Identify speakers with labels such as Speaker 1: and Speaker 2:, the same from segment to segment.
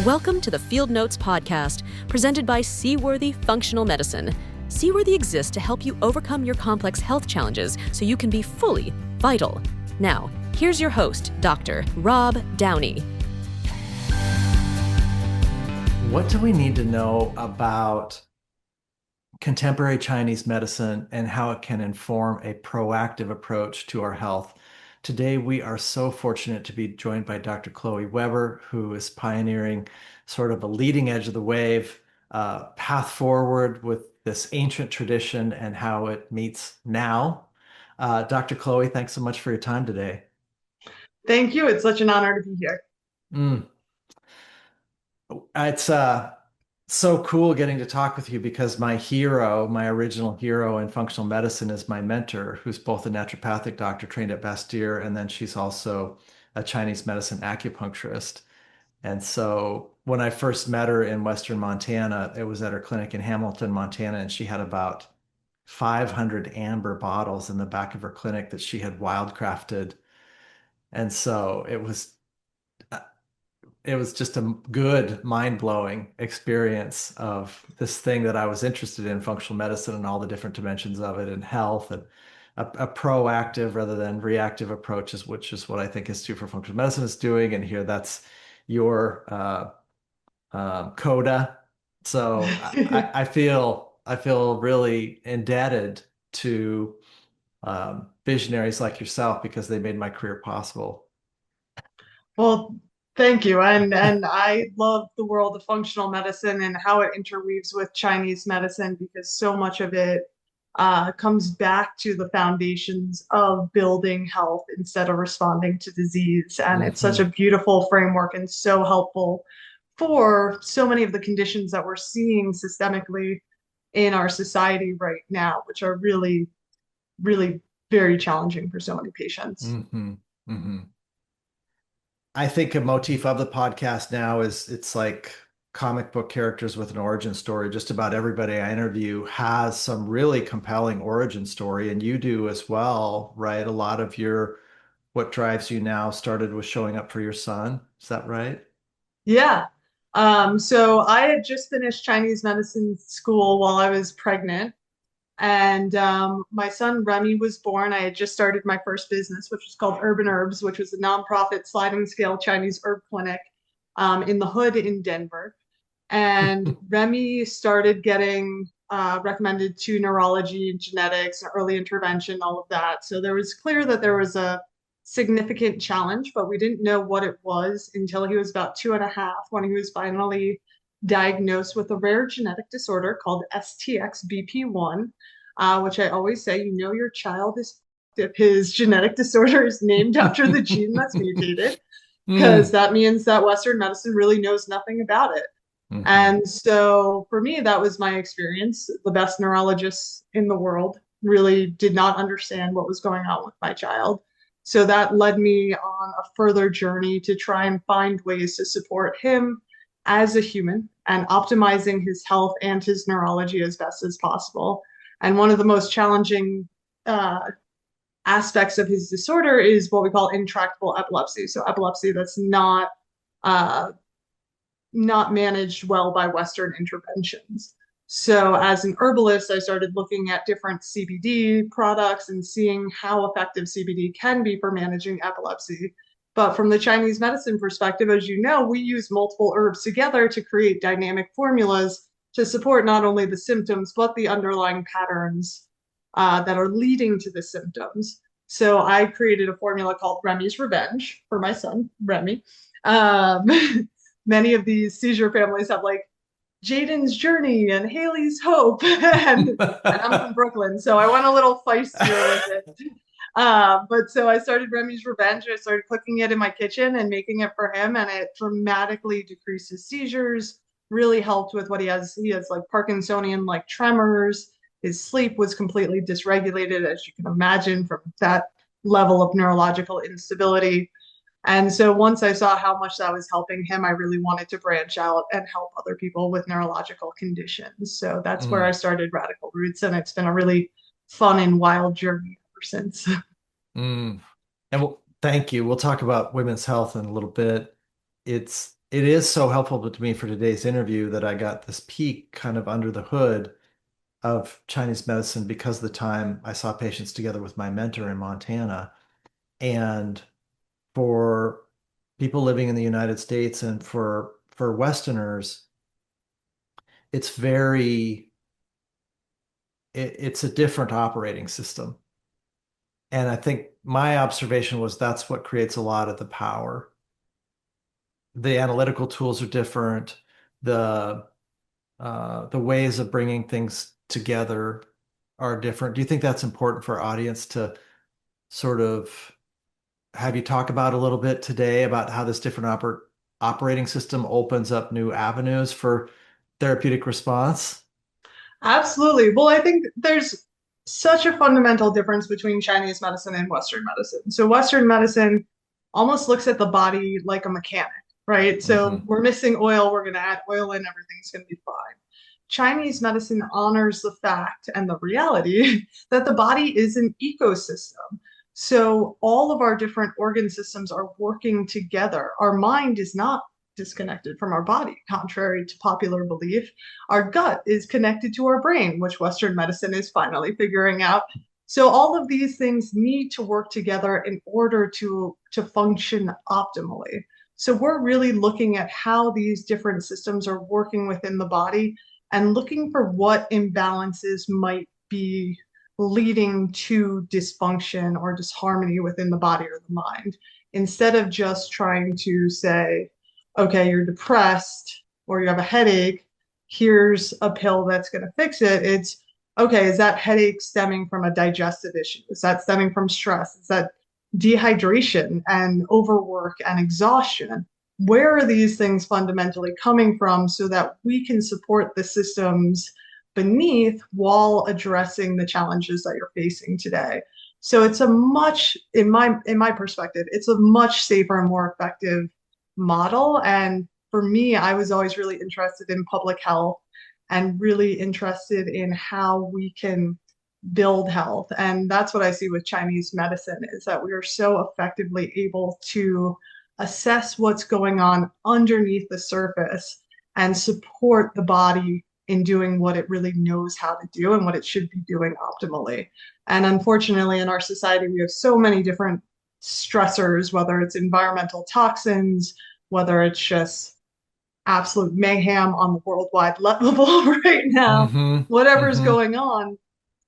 Speaker 1: Welcome to the Field Notes podcast, presented by Seaworthy Functional Medicine. Seaworthy exists to help you overcome your complex health challenges so you can be fully vital. Now, here's your host, Dr. Rob Downey.
Speaker 2: What do we need to know about contemporary Chinese medicine and how it can inform a proactive approach to our health? Today, we are so fortunate to be joined by Dr. Chloe Weber, who is pioneering sort of a leading edge of the wave path forward with this ancient tradition and how it meets now. Dr. Chloe, thanks so much for your time today.
Speaker 3: Thank you. It's such an honor to be here.
Speaker 2: It's so cool getting to talk with you because my hero, my original hero in functional medicine is my mentor, who's both a naturopathic doctor trained at Bastyr, and then she's also a Chinese medicine acupuncturist. And so when I first met her in Western Montana, it was at her clinic in Hamilton, Montana, and she had about 500 amber bottles in the back of her clinic that she had wildcrafted. And so it was just a good, mind-blowing experience of this thing that I was interested in, functional medicine and all the different dimensions of it and health, and a proactive rather than reactive approaches, which is what I think Institute for Functional Medicine is doing. And here that's your coda. So I feel really indebted to visionaries like yourself because they made my career possible.
Speaker 3: Well, thank you. And I love the world of functional medicine and how it interweaves with Chinese medicine because so much of it comes back to the foundations of building health instead of responding to disease. And it's such a beautiful framework and so helpful for so many of the conditions that we're seeing systemically in our society right now, which are really, really very challenging for so many patients.
Speaker 2: I think a motif of the podcast now is it's like comic book characters with an origin story. Just about everybody I interview has some really compelling origin story, and you do as well, right? A lot of what drives you now started with showing up for your son. Is that right?
Speaker 3: Yeah. So I had just finished Chinese medicine school while I was pregnant. And my son Remy was born. I had just started my first business, which was called Urban Herbs, which was a nonprofit sliding scale Chinese herb clinic in the hood in Denver. And Remy started getting recommended to neurology and genetics, early intervention, all of that. So there was clear that there was a significant challenge, but we didn't know what it was until he was about 2.5 when he was finally diagnosed with a rare genetic disorder called STXBP1, which I always say, your child is if his genetic disorder is named after the gene that's mutated, because that means that Western medicine really knows nothing about it. And so for me, that was my experience. The best neurologists in the world really did not understand what was going on with my child. So that led me on a further journey to try and find ways to support him as a human and optimizing his health and his neurology as best as possible. And one of the most challenging aspects of his disorder is what we call intractable epilepsy. So epilepsy that's not managed well by Western interventions. So as an herbalist, I started looking at different CBD products and seeing how effective CBD can be for managing epilepsy. But from the Chinese medicine perspective, as you know, we use multiple herbs together to create dynamic formulas to support not only the symptoms, but the underlying patterns that are leading to the symptoms. So I created a formula called Remy's Revenge for my son, Remy. Many of these seizure families have like Jaden's Journey and Haley's Hope, and I'm from Brooklyn, so I went a little feistier with it. But so I started Remy's Revenge. I started cooking it in my kitchen and making it for him, and it dramatically decreased his seizures, really helped with what he has. He has like Parkinsonian-like tremors. His sleep was completely dysregulated, as you can imagine, from that level of neurological instability. And so once I saw how much that was helping him, I really wanted to branch out and help other people with neurological conditions. So that's where I started Radical Roots, and it's been a really fun and wild journey ever since.
Speaker 2: And thank you. We'll talk about women's health in a little bit. It's it is so helpful to me for today's interview that I got this peek kind of under the hood of Chinese medicine because of the time I saw patients together with my mentor in Montana. And for people living in the United States and for Westerners, it's it's a different operating system. And I think my observation was that's what creates a lot of the power. The analytical tools are different. The the ways of bringing things together are different. Do you think that's important for our audience to sort of have you talk about a little bit today about how this different operating system opens up new avenues for therapeutic response?
Speaker 3: Absolutely. Well, I think there's such a fundamental difference between Chinese medicine and Western medicine. So, Western medicine almost looks at the body like a mechanic, right? So,
Speaker 2: Hmm.
Speaker 3: we're missing oil, we're going to add oil in, everything's going to be fine. Chinese medicine honors the fact and the reality that the body is an ecosystem. So, all of our different organ systems are working together. Our mind is not disconnected from our body, contrary to popular belief. Our gut is connected to our brain, which Western medicine is finally figuring out. So all of these things need to work together in order to function optimally. So we're really looking at how these different systems are working within the body and looking for what imbalances might be leading to dysfunction or disharmony within the body or the mind, instead of just trying to say, okay, you're depressed or you have a headache, here's a pill that's going to fix it. It's okay, is that headache stemming from a digestive issue? Is that stemming from stress? Is that dehydration and overwork and exhaustion? Where are these things fundamentally coming from so that we can support the systems beneath while addressing the challenges that you're facing today? So it's a much, in my perspective, it's a much safer and more effective model. And for me, I was always really interested in public health and really interested in how we can build health. And that's what I see with Chinese medicine is that we are so effectively able to assess what's going on underneath the surface and support the body in doing what it really knows how to do and what it should be doing optimally. And unfortunately, in our society, we have so many different stressors, whether it's environmental toxins, whether it's just absolute mayhem on the worldwide level right now,
Speaker 2: Hmm.
Speaker 3: whatever's
Speaker 2: Hmm.
Speaker 3: going on,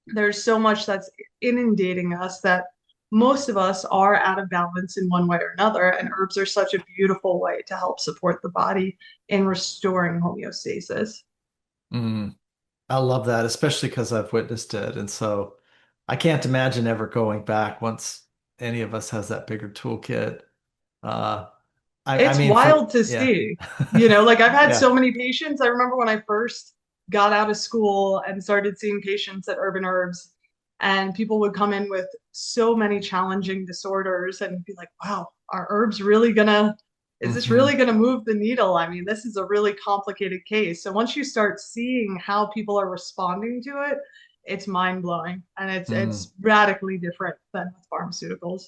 Speaker 3: there's so much that's inundating us that most of us are out of balance in one way or another. And herbs are such a beautiful way to help support the body in restoring homeostasis.
Speaker 2: Mm. I love that, especially because I've witnessed it. And so I can't imagine ever going back once any of us has that bigger toolkit. Uh, I
Speaker 3: It's
Speaker 2: mean,
Speaker 3: wild
Speaker 2: for,
Speaker 3: to
Speaker 2: yeah.
Speaker 3: see. Like I've had
Speaker 2: Yeah.
Speaker 3: so many patients. I remember when I first got out of school and started seeing patients at Urban Herbs, and people would come in with so many challenging disorders and be like, wow, are herbs really is this
Speaker 2: Hmm.
Speaker 3: really gonna move the needle? I mean, this is a really complicated case. So once you start seeing how people are responding to it, it's mind blowing and
Speaker 2: Mm.
Speaker 3: it's radically different than with pharmaceuticals.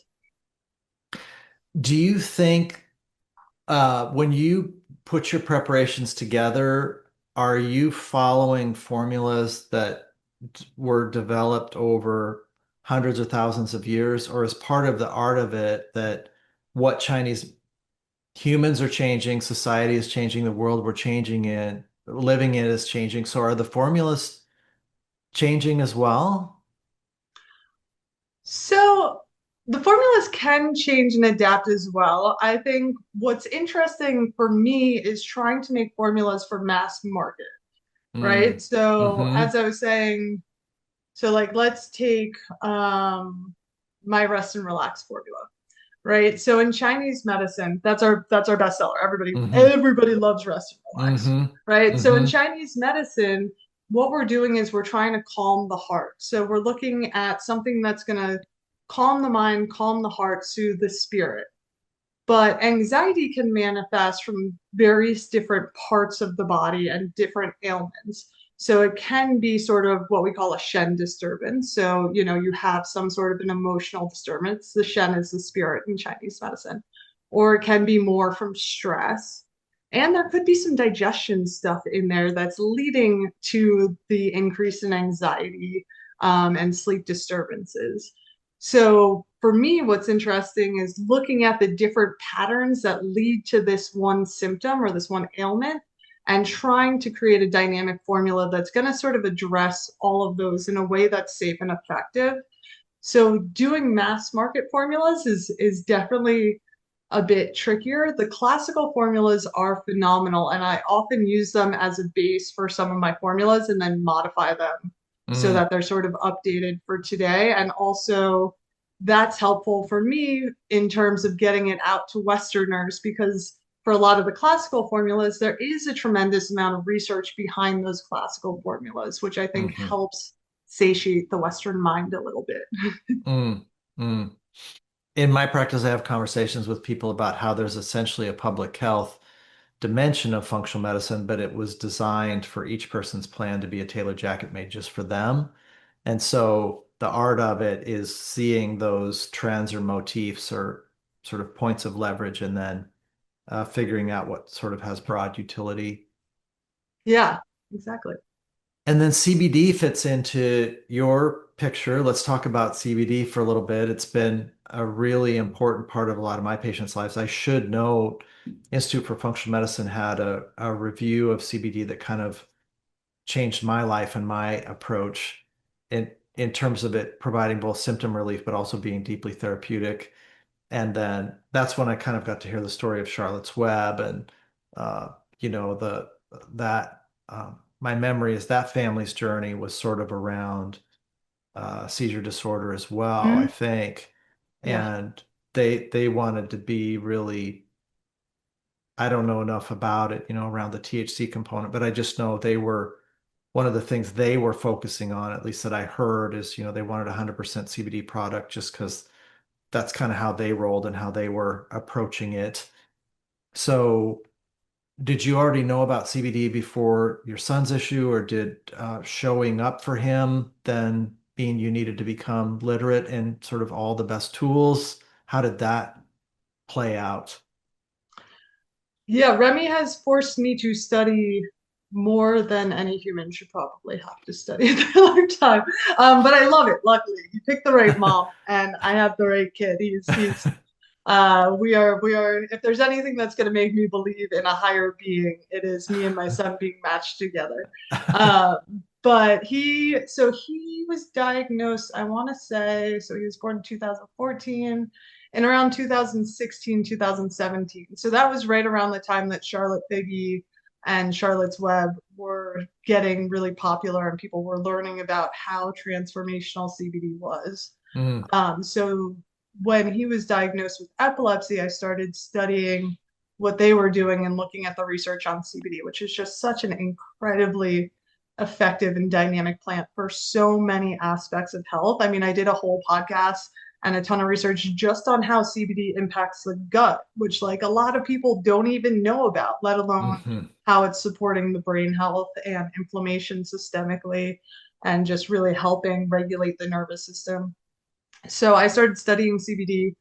Speaker 2: Do you think when you put your preparations together, are you following formulas that were developed over hundreds or thousands of years, or is part of the art of it that what Chinese humans are changing, society is changing, the world we're changing in, living in is changing. So are the formulas changing as well?
Speaker 3: So the formulas can change and adapt as well. I think what's interesting for me is trying to make formulas for mass market, right?
Speaker 2: Mm.
Speaker 3: So
Speaker 2: Hmm.
Speaker 3: as I was saying, so like let's take my rest and relax formula, right? So in Chinese medicine, that's our bestseller. Everybody
Speaker 2: Hmm.
Speaker 3: everybody loves rest and relax,
Speaker 2: Hmm.
Speaker 3: right? So in
Speaker 2: Hmm.
Speaker 3: Chinese medicine, what we're doing is we're trying to calm the heart. So we're looking at something that's going to calm the mind, calm the heart, soothe the spirit. But anxiety can manifest from various different parts of the body and different ailments. So it can be sort of what we call a Shen disturbance. So, you have some sort of an emotional disturbance. The Shen is the spirit in Chinese medicine. Or it can be more from stress. And there could be some digestion stuff in there that's leading to the increase in anxiety and sleep disturbances. So for me, what's interesting is looking at the different patterns that lead to this one symptom or this one ailment and trying to create a dynamic formula that's going to sort of address all of those in a way that's safe and effective. So doing mass market formulas is definitely a bit trickier. The classical formulas are phenomenal, and I often use them as a base for some of my formulas and then modify them so
Speaker 2: Mm,
Speaker 3: that they're sort of updated for today. And also, that's helpful for me in terms of getting it out to Westerners because for a lot of the classical formulas, there is a tremendous amount of research behind those classical formulas, which I think
Speaker 2: mhm,
Speaker 3: helps satiate the Western mind a little bit.
Speaker 2: mm, mm. In my practice, I have conversations with people about how there's essentially a public health dimension of functional medicine, but it was designed for each person's plan to be a tailored jacket made just for them. And so the art of it is seeing those trends or motifs or sort of points of leverage and then figuring out what sort of has broad utility.
Speaker 3: Yeah, exactly.
Speaker 2: And then CBD fits into your picture. Let's talk about CBD for a little bit. It's been a really important part of a lot of my patients' lives. I should note, Institute for Functional Medicine had a review of CBD that kind of changed my life and my approach in terms of it providing both symptom relief, but also being deeply therapeutic. And then that's when I kind of got to hear the story of Charlotte's Web and uh, the that my memory is that family's journey was sort of around seizure disorder as well, I
Speaker 3: Mm,
Speaker 2: think.
Speaker 3: yeah.
Speaker 2: And they wanted to be really, I don't know enough about it, around the THC component, but I just know they were one of the things they were focusing on, at least that I heard, is, they wanted a 100% CBD product just because that's kind of how they rolled and how they were approaching it. So, did you already know about CBD before your son's issue, or did showing up for him then mean you needed to become literate in sort of all the best tools? How did that play out?
Speaker 3: Yeah, Remy has forced me to study more than any human should probably have to study in their lifetime. But I love it, luckily. You picked the right mom and I have the right kid. We are, if there's anything that's going to make me believe in a higher being, it is me and my son being matched together. Uh, but he was diagnosed, I want to say, so he was born in 2014 and around 2016, 2017. So that was right around the time that Charlotte Figi and Charlotte's Web were getting really popular and people were learning about how transformational CBD was.
Speaker 2: Mm,
Speaker 3: So when he was diagnosed with epilepsy, I started studying what they were doing and looking at the research on CBD, which is just such an incredibly effective and dynamic plant for so many aspects of health. I mean, I did a whole podcast and a ton of research just on how CBD impacts the gut, which like a lot of people don't even know about, let alone
Speaker 2: mhm,
Speaker 3: how it's supporting the brain health and inflammation systemically and just really helping regulate the nervous system. So I started studying CBD.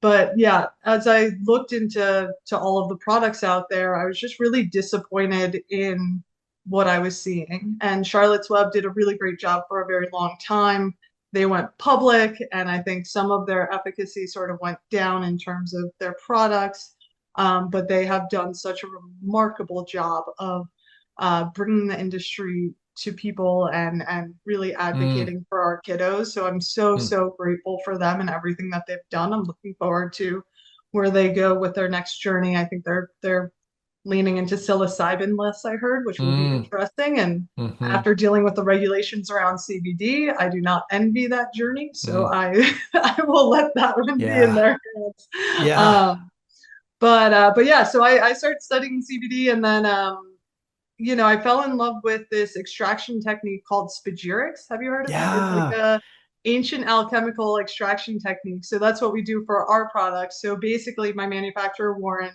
Speaker 3: But yeah, as I looked into all of the products out there, I was just really disappointed in what I was seeing. And Charlotte's Web did a really great job for a very long time. They went public, and I think some of their efficacy sort of went down in terms of their products. But they have done such a remarkable job of bringing the industry to people and really
Speaker 2: mm,
Speaker 3: advocating for our kiddos. So I'm so,
Speaker 2: mm,
Speaker 3: so grateful for them and everything that they've done. I'm looking forward to where they go with their next journey. I think they're leaning into psilocybin less, I heard, which will be
Speaker 2: mm,
Speaker 3: interesting. And
Speaker 2: mhm,
Speaker 3: after dealing with the regulations around CBD, I do not envy that journey. So
Speaker 2: mm.
Speaker 3: I will let that one be in
Speaker 2: Yeah.
Speaker 3: their hands.
Speaker 2: Yeah.
Speaker 3: But yeah, so I started studying CBD and then I fell in love with this extraction technique called spagyrics. Have you heard of it? It's like
Speaker 2: Yeah.
Speaker 3: a ancient alchemical extraction technique. So that's what we do for our products. So basically, my manufacturer, Warren,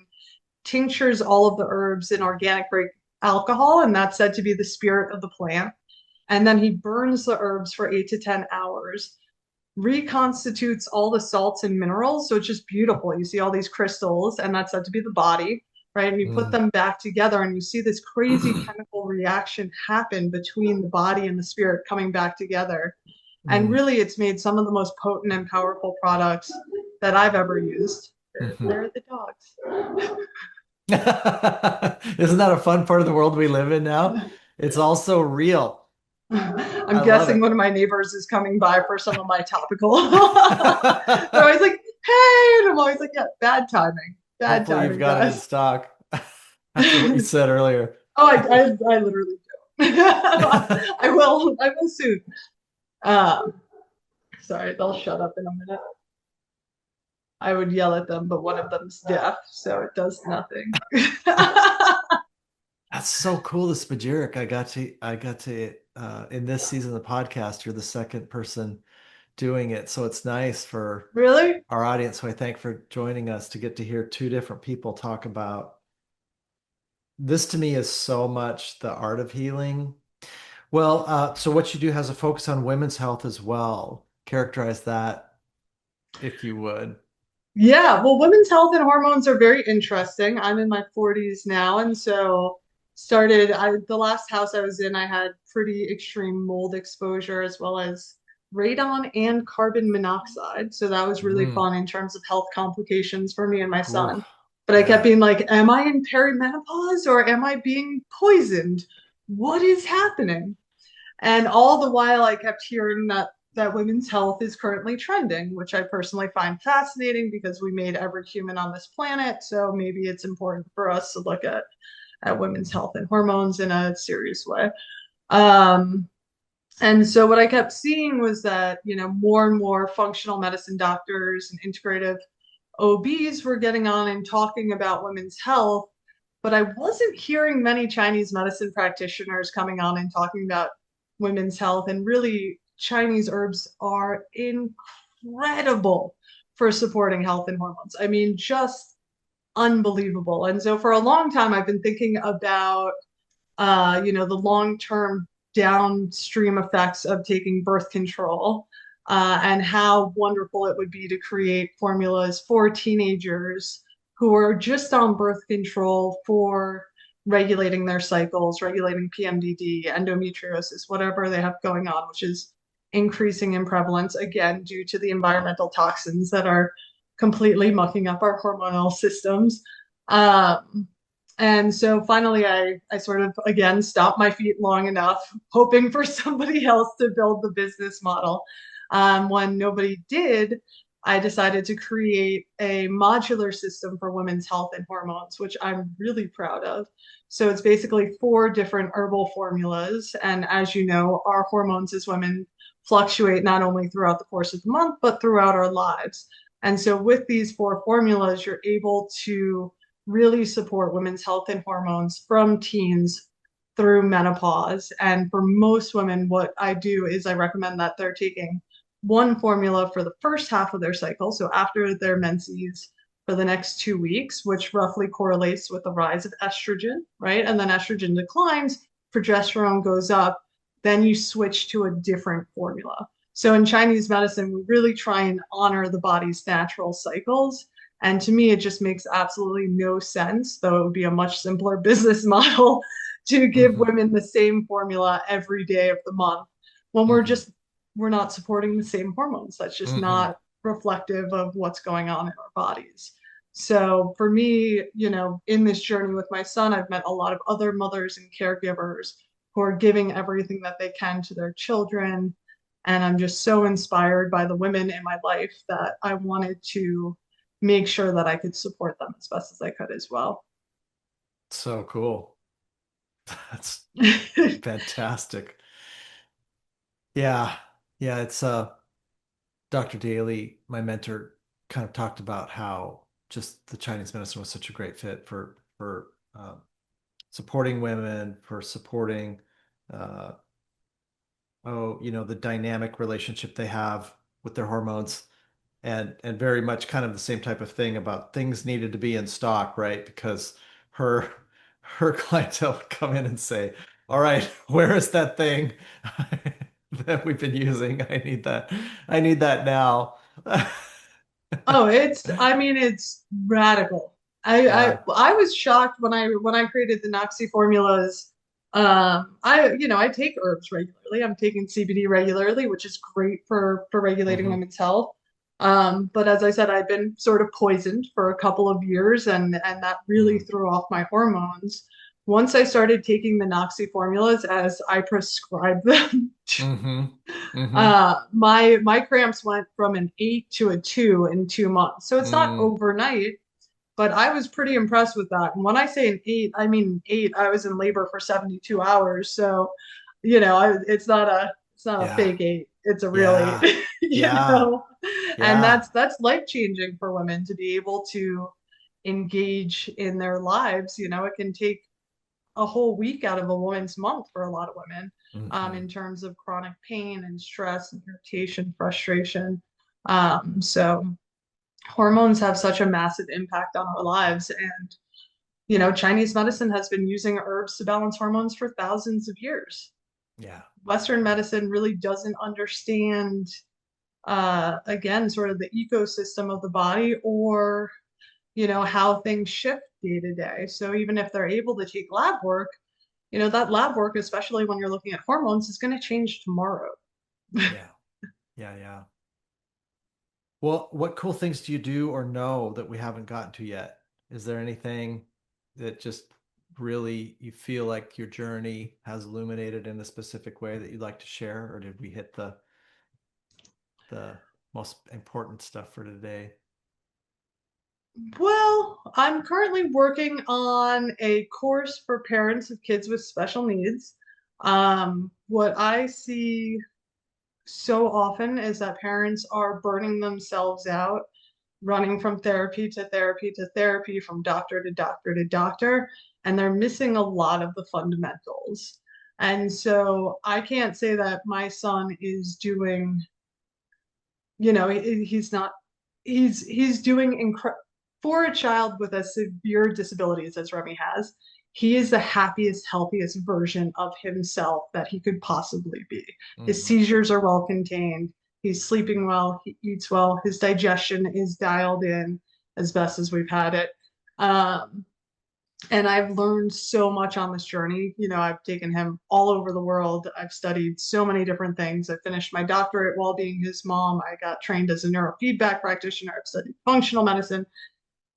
Speaker 3: tinctures all of the herbs in organic break alcohol, and that's said to be the spirit of the plant. And then he burns the herbs for 8 to 10 hours, reconstitutes all the salts and minerals. So it's just beautiful. You see all these crystals, and that's said to be the body. right? And you put
Speaker 2: Mm,
Speaker 3: them back together and you see this crazy chemical reaction happen between the body and the spirit coming back together. And
Speaker 2: mm,
Speaker 3: really, it's made some of the most potent and powerful products that I've ever used.
Speaker 2: mhm.
Speaker 3: Where are the dogs?
Speaker 2: Isn't that a fun part of the world we live in now? It's also real.
Speaker 3: I'm
Speaker 2: I love
Speaker 3: guessing
Speaker 2: it.
Speaker 3: one of my neighbors is coming by for some of my topical. They're always like, hey, and I'm always like, yeah, bad timing. Bad
Speaker 2: Hopefully you've
Speaker 3: timing,
Speaker 2: got it in
Speaker 3: guys.
Speaker 2: stock after what you said earlier.
Speaker 3: I literally do. I will soon. Um, sorry, they'll shut up in a minute. I would yell at them, but one of them's deaf, so it does nothing.
Speaker 2: That's so cool, the spagyric. I got to in this season of the podcast, you're the second person doing it. So it's nice for
Speaker 3: Really?
Speaker 2: our audience, who I thank for joining us, to get to hear two different people talk about this. To me is so much the art of healing. Well, so what you do has a focus on women's health as well. Characterize that if you would.
Speaker 3: Yeah, well, women's health and hormones are very interesting. I'm in my 40s now, and so the last house I was in, I had pretty extreme mold exposure as well as radon and carbon monoxide. So that was really
Speaker 2: Mm,
Speaker 3: fun in terms of health complications for me and my
Speaker 2: ooh,
Speaker 3: son. But I kept
Speaker 2: yeah.
Speaker 3: being like, am I in perimenopause or am I being poisoned? What is happening? And all the while, I kept hearing that women's health is currently trending, which I personally find fascinating because we made every human on this planet. So maybe it's important for us to look at women's health and hormones in a serious way. Um, and so what I kept seeing was that, more and more functional medicine doctors and integrative OBs were getting on and talking about women's health, but I wasn't hearing many Chinese medicine practitioners coming on and talking about women's health. And really, Chinese herbs are incredible for supporting health and hormones. I mean, just unbelievable. And so for a long time, I've been thinking about, the long-term downstream effects of taking birth control, and how wonderful it would be to create formulas for teenagers who are just on birth control for regulating their cycles, regulating PMDD, endometriosis, whatever they have going on, which is increasing in prevalence, again, due to the environmental toxins that are completely mucking up our hormonal systems. Um, and so finally, I sort of, again, stopped my feet long enough, hoping for somebody else to build the business model. When nobody did, I decided to create a modular system for women's health and hormones, which I'm really proud of. So it's basically 4 different herbal formulas. And as you know, our hormones as women fluctuate not only throughout the course of the month, but throughout our lives. And so with these 4 formulas, you're able to really support women's health and hormones from teens through menopause. And for most women, what I do is I recommend that they're taking one formula for the first half of their cycle, so after their menses, for the next 2 weeks, which roughly correlates with the rise of estrogen, right? And then estrogen declines, progesterone goes up, then you switch to a different formula. So in Chinese medicine, we really try and honor the body's natural cycles. And to me, it just makes absolutely no sense, though it would be a much simpler business model to give
Speaker 2: Hmm.
Speaker 3: women the same formula every day of the month when
Speaker 2: Hmm.
Speaker 3: we're not supporting the same hormones. That's just
Speaker 2: Hmm.
Speaker 3: not reflective of what's going on in our bodies. So for me, in this journey with my son, I've met a lot of other mothers and caregivers who are giving everything that they can to their children. And I'm just so inspired by the women in my life that I wanted to make sure that I could support them as best as I could as well.
Speaker 2: So cool. That's fantastic. Yeah. Yeah, it's Dr. Daly, my mentor, kind of talked about how just the Chinese medicine was such a great fit for supporting women, for supporting uh the dynamic relationship they have with their hormones, and very much kind of the same type of thing about things needed to be in stock, right? Because her her clientele would come in and say, "All right, where is that thing that we've been using? I need that. I need that now."
Speaker 3: Oh, I mean, it's radical. I was shocked when I created the Noxy formulas. I take herbs regularly. I'm taking CBD regularly, which is great for regulating
Speaker 2: Hmm.
Speaker 3: women's health. But as I said, I've been sort of poisoned for a couple of years, and that really
Speaker 2: Mm.
Speaker 3: threw off my hormones. Once I started taking the Noxy formulas as I prescribed them,
Speaker 2: Hmm. Hmm.
Speaker 3: my cramps went from an 8 to a 2 in 2 months. So it's not
Speaker 2: Mm.
Speaker 3: overnight, but I was pretty impressed with that. And when I say an 8, I mean 8. I was in labor for 72 hours. So, it's not a
Speaker 2: Yeah.
Speaker 3: fake 8. It's a real 8,
Speaker 2: Yeah. Yeah.
Speaker 3: And
Speaker 2: Yeah.
Speaker 3: that's life changing for women to be able to engage in their lives. It can take a whole week out of a woman's month for a lot of women,
Speaker 2: Hmm.
Speaker 3: in terms of chronic pain and stress and irritation, frustration. So hormones have such a massive impact on our lives. And, Chinese medicine has been using herbs to balance hormones for thousands of years.
Speaker 2: Yeah.
Speaker 3: Western
Speaker 2: Yeah.
Speaker 3: medicine really doesn't understand, again, sort of the ecosystem of the body, or, how things shift day to day. So even if they're able to take lab work, that lab work, especially when you're looking at hormones, is going to change tomorrow.
Speaker 2: Yeah. Yeah. Yeah. Well, what cool things do you do or know that we haven't gotten to yet? Is there anything that just really you feel like your journey has illuminated in a specific way that you'd like to share, or did we hit the most important stuff for today?
Speaker 3: Well, I'm currently working on a course for parents of kids with special needs. What I see so often is that parents are burning themselves out, running from therapy to therapy to therapy, from doctor to doctor to doctor, and they're missing a lot of the fundamentals. And so I can't say that my son is doing, he's not, he's doing for a child with as severe disabilities as Remy has. He is the happiest, healthiest version of himself that he could possibly be. His
Speaker 2: Hmm.
Speaker 3: seizures are well contained. He's sleeping well. He eats well. His digestion is dialed in as best as we've had it. Um, and I've learned so much on this journey. I've taken him all over the world. I've studied so many different things. I finished my doctorate while being his mom. I got trained as a neurofeedback practitioner. I've studied functional medicine,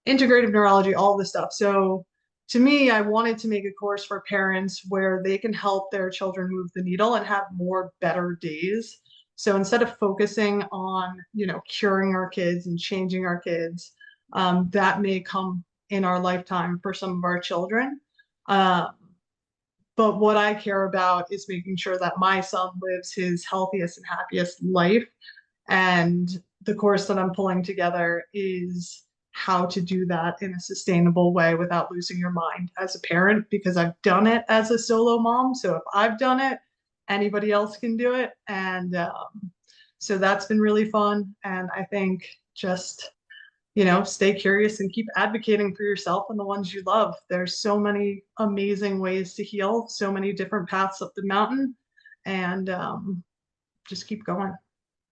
Speaker 3: integrative neurology, all this stuff. So to me, I wanted to make a course for parents where they can help their children move the needle and have more better days. So instead of focusing on, curing our kids and changing our kids, that may come in our lifetime for some of our children. Um, but what I care about is making sure that my son lives his healthiest and happiest life. And the course that I'm pulling together is how to do that in a sustainable way without losing your mind as a parent, because I've done it as a solo mom. So if I've done it, anybody else can do it. And so that's been really fun. And I think just, stay curious and keep advocating for yourself and the ones you love. There's so many amazing ways to heal, so many different paths up the mountain, and just keep going.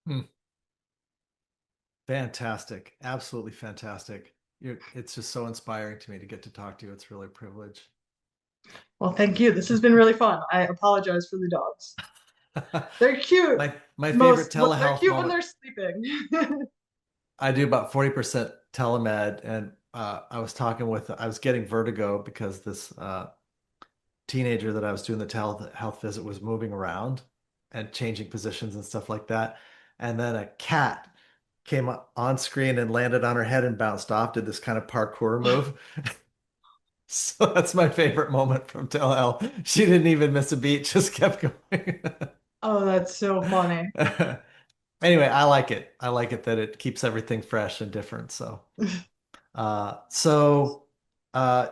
Speaker 2: Hmm. Fantastic. Absolutely fantastic. It's just so inspiring to me to get to talk to you. It's really a privilege.
Speaker 3: Well, thank you. This has been really fun. I apologize for the dogs. They're cute.
Speaker 2: My favorite
Speaker 3: They're
Speaker 2: telehealth
Speaker 3: cute when
Speaker 2: moment.
Speaker 3: they're sleeping.
Speaker 2: I do about 40% telemed, and I was getting vertigo because this teenager that I was doing the telehealth visit was moving around and changing positions and stuff like that. And then a cat came up on screen and landed on her head and bounced off, did this kind of parkour move. So that's my favorite moment from telehealth. She didn't even miss a beat, just kept going.
Speaker 3: Oh, that's so funny.
Speaker 2: Anyway, I like it. I like it that it keeps everything fresh and different. Uh, so, uh,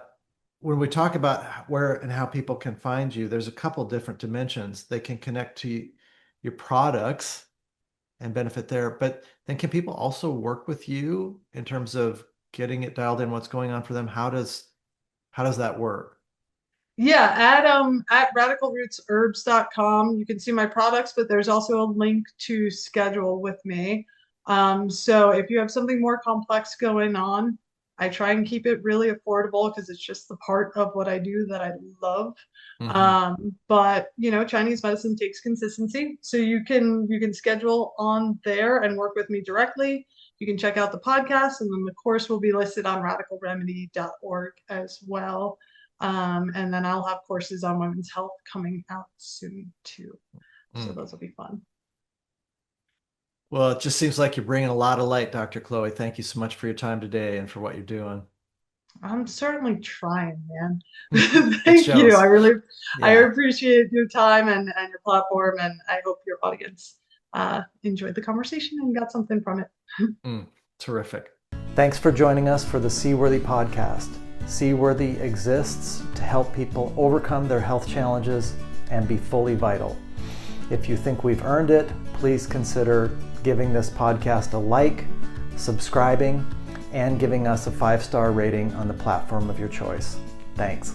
Speaker 2: when we talk about where and how people can find you, there's a couple different dimensions. They can connect to your products and benefit there, but then can people also work with you in terms of getting it dialed in, what's going on for them? How does that work?
Speaker 3: Yeah, at radicalrootsherbs.com, you can see my products, but there's also a link to schedule with me. So if you have something more complex going on, I try and keep it really affordable because it's just the part of what I do that I love. But Chinese medicine takes consistency. So you can schedule on there and work with me directly. You can check out the podcast, and then the course will be listed on radicalremedy.org as well. And then I'll have courses on women's health coming out soon too. So those will be fun.
Speaker 2: Well, it just seems like you're bringing a lot of light, Dr. Chloe. Thank you so much for your time today and for what you're doing.
Speaker 3: I'm certainly trying, man.
Speaker 2: It
Speaker 3: Thank you.
Speaker 2: shows.
Speaker 3: I
Speaker 2: Yeah.
Speaker 3: appreciate your time and your platform, and I hope your audience enjoyed the conversation and got something from it.
Speaker 2: Terrific. Thanks for joining us for the Seaworthy podcast. Seaworthy exists to help people overcome their health challenges and be fully vital. If you think we've earned it, please consider giving this podcast a like, subscribing, and giving us a 5-star rating on the platform of your choice. Thanks.